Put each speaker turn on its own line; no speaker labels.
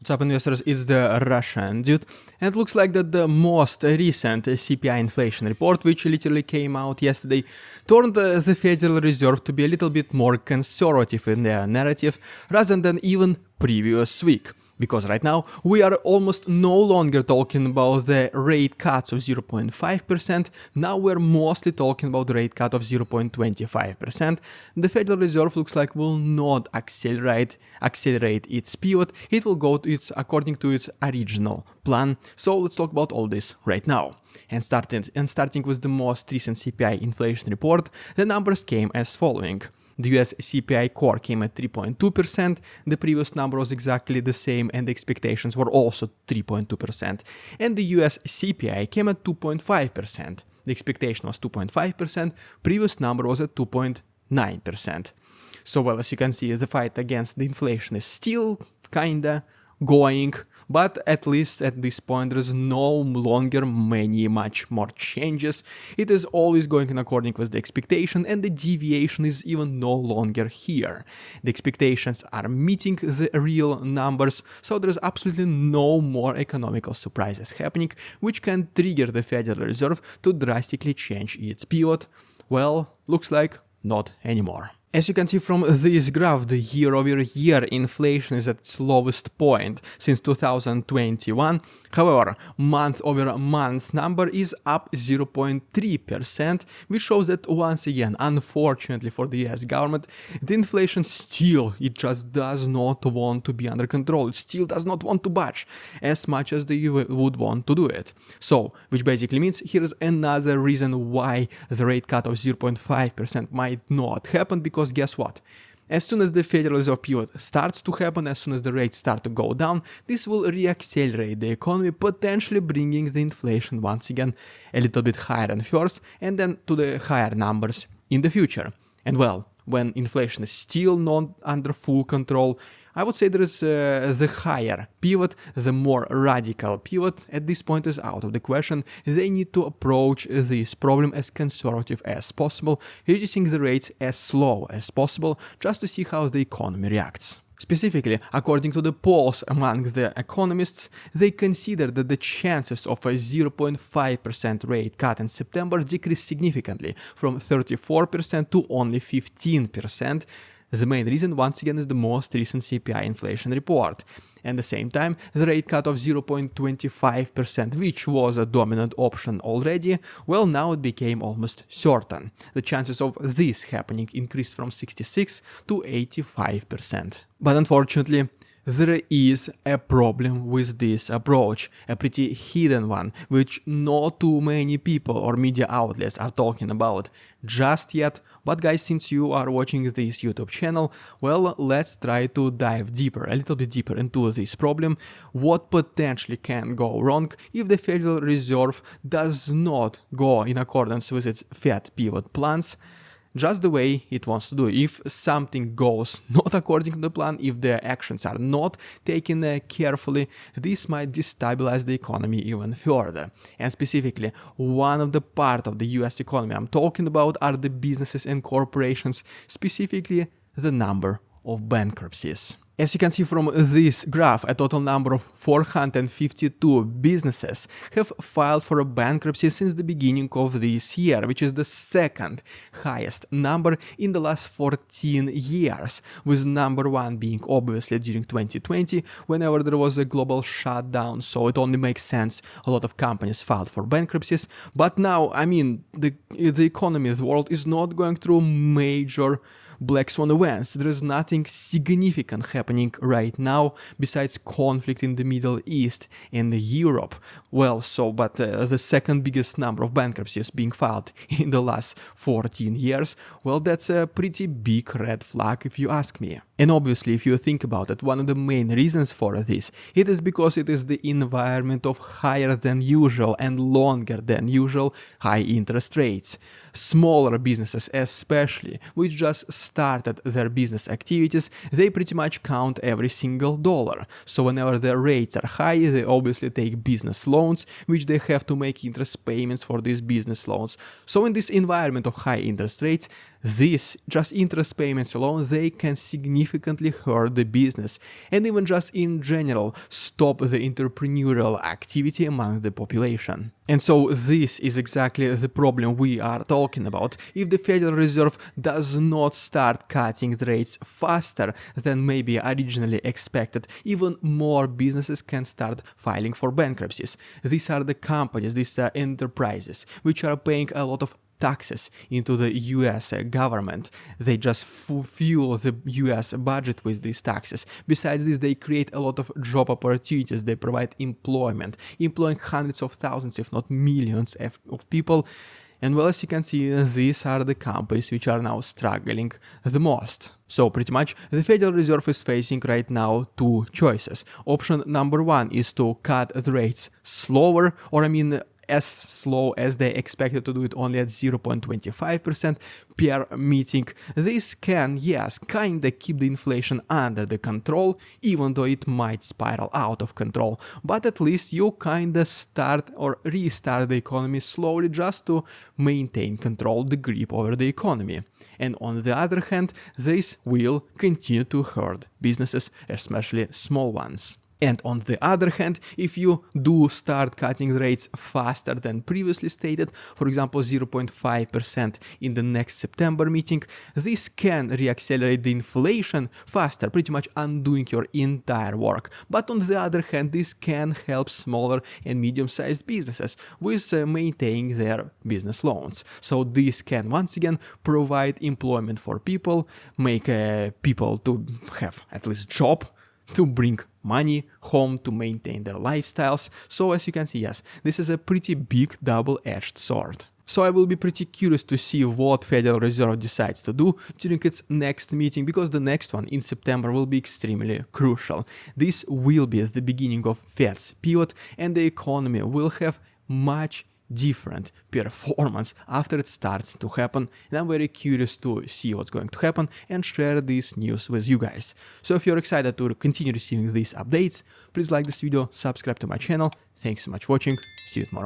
What's up, investors? It's the Russian dude, and it looks like that the most recent CPI inflation report, which literally came out yesterday, turned the Federal Reserve to be a little bit more conservative in their narrative rather than even previous week. Because right now we are almost no longer talking about the rate cuts of 0.5%, now we're mostly talking about the rate cut of 0.25%. The Federal Reserve looks like will not accelerate its pivot, it will go to according to its original plan. So let's talk about all this right now. And starting with the most recent CPI inflation report, the numbers came as following. The US CPI core came at 3.2%, the previous number was exactly the same and the expectations were also 3.2%. And the US CPI came at 2.5%, the expectation was 2.5%, previous number was at 2.9%. So well, as you can see, the fight against the inflation is still kinda going, but at least at this point there is no longer much more changes. It is always going in according with the expectation, and the deviation is even no longer here. The expectations are meeting the real numbers, so there is absolutely no more economical surprises happening, which can trigger the Federal Reserve to drastically change its pivot. Well, looks like not anymore. As you can see from this graph, the year-over-year inflation is at its lowest point since 2021. However, month-over-month number is up 0.3%, which shows that once again, unfortunately for the US government, the inflation still, it just does not want to be under control. It still does not want to budge as much as they would want to do it. So, which basically means here's another reason why the rate cut of 0.5% might not happen, because guess what? As soon as the Federal Reserve pivot starts to happen, as soon as the rates start to go down, this will reaccelerate the economy, potentially bringing the inflation once again a little bit higher at first and then to the higher numbers in the future. And well, when inflation is still not under full control, I would say there is the higher pivot, the more radical pivot at this point is out of the question. They need to approach this problem as conservative as possible, reducing the rates as slow as possible, just to see how the economy reacts. Specifically, according to the polls among the economists, they consider that the chances of a 0.5% rate cut in September decreased significantly from 34% to only 15%. The main reason, once again, is the most recent CPI inflation report. At the same time, the rate cut of 0.25%, which was a dominant option already, well, now it became almost certain. The chances of this happening increased from 66 to 85%. But unfortunately, there is a problem with this approach, a pretty hidden one, which not too many people or media outlets are talking about just yet. But guys, since you are watching this YouTube channel, well, let's try to dive deeper, a little bit deeper into this problem. What potentially can go wrong if the Federal Reserve does not go in accordance with its Fed pivot plans, just the way it wants to do. If something goes not according to the plan, if the actions are not taken carefully, this might destabilize the economy even further. And specifically, one of the part of the US economy I'm talking about are the businesses and corporations, specifically the number of bankruptcies. As you can see from this graph, a total number of 452 businesses have filed for a bankruptcy since the beginning of this year, which is the second highest number in the last 14 years, with number one being obviously during 2020, whenever there was a global shutdown, so it only makes sense a lot of companies filed for bankruptcies. But now, I mean, the economy, the world is not going through major black swan events. There is nothing significant happening right now besides conflict in the Middle East and Europe. Well, so, but the second biggest number of bankruptcies being filed in the last 14 years, well, that's a pretty big red flag if you ask me. And obviously, if you think about it, one of the main reasons for this, it is because it is the environment of higher than usual and longer than usual high interest rates. Smaller businesses especially, which just started their business activities, they pretty much count every single dollar. So whenever the rates are high, they obviously take business loans, which they have to make interest payments for these business loans. So in this environment of high interest rates, This, just interest payments alone, they can significantly hurt the business and even just in general stop the entrepreneurial activity among the population. And so this is exactly the problem we are talking about. If the Federal Reserve does not start cutting the rates faster than maybe originally expected, even more businesses can start filing for bankruptcies. These are the companies, these are enterprises, which are paying a lot of taxes into the US government. They just fuel the US budget with these taxes. Besides this, they create a lot of job opportunities. They provide employment, employing hundreds of thousands, if not millions of people. And well, as you can see, these are the companies which are now struggling the most. So pretty much the Federal Reserve is facing right now two choices. Option number one is to cut the rates slower, or as slow as they expected to do it, only at 0.25% per meeting. This can, yes, kinda keep the inflation under the control, even though it might spiral out of control. But at least you kinda start or restart the economy slowly just to maintain control, the grip over the economy. And on the other hand, this will continue to hurt businesses, especially small ones. And on the other hand, if you do start cutting rates faster than previously stated, for example 0.5% in the next September meeting, this can reaccelerate the inflation faster, pretty much undoing your entire work. But on the other hand, this can help smaller and medium-sized businesses with maintaining their business loans. So this can once again provide employment for people, make people to have at least job, to bring money home, to maintain their lifestyles. So as you can see, yes, this is a pretty big double-edged sword. So I will be pretty curious to see what Federal Reserve decides to do during its next meeting, because the next one in September will be extremely crucial. This will be the beginning of Fed's pivot, and the economy will have much different performance after it starts to happen, and I'm very curious to see what's going to happen and share this news with you guys. So if you're excited to continue receiving these updates, please like this video, subscribe to my channel. Thanks so much for watching, see you tomorrow.